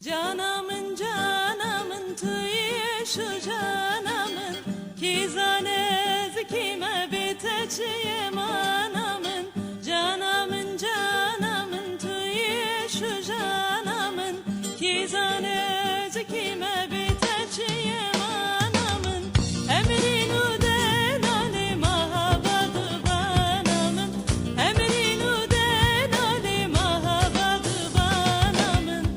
Canamın canamın tüyü şu canamın Kizane zikime biteceğim anamın Canamın canamın tüyü şu canamın Kizane zikime biteceğim anamın Emrin uden alim ahabadı banamın Emrin uden alim ahabadı banamın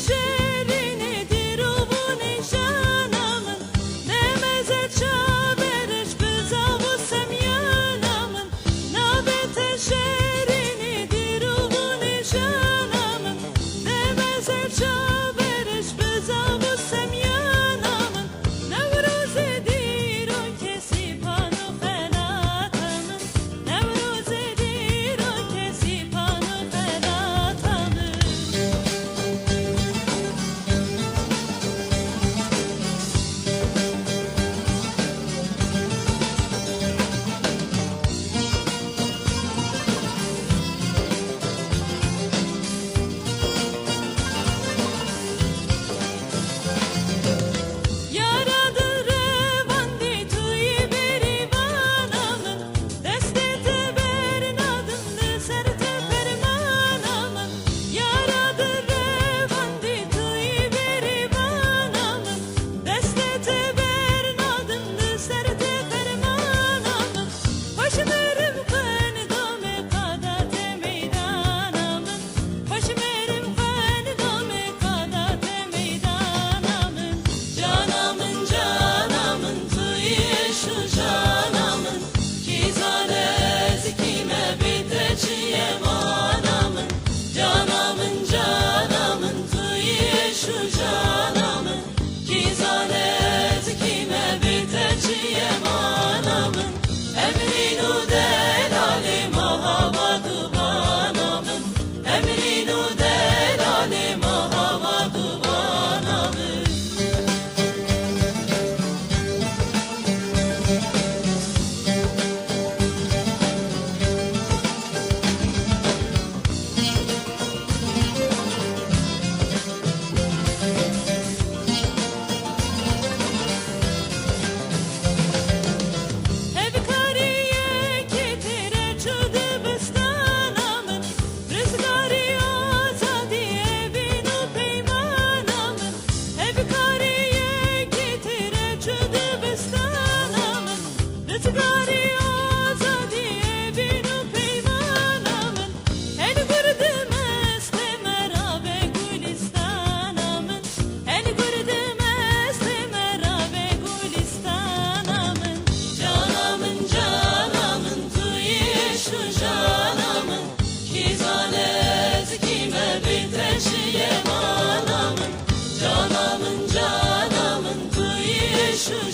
Şerini diruvun nişanamın Nemeze çaberiş bizavu semyanamın Nabete şerini diruvun nişanamın Nemeze çaberiş bizavu semyanamın Nevruze dir o kesip anu felatamın Nevruze dir o kesip anu felatamın Şu canamın Kizane zikime biteceğim anamın Emrin udel alim ahabadı banamın Emrin udel alim ahabadı banamın Şu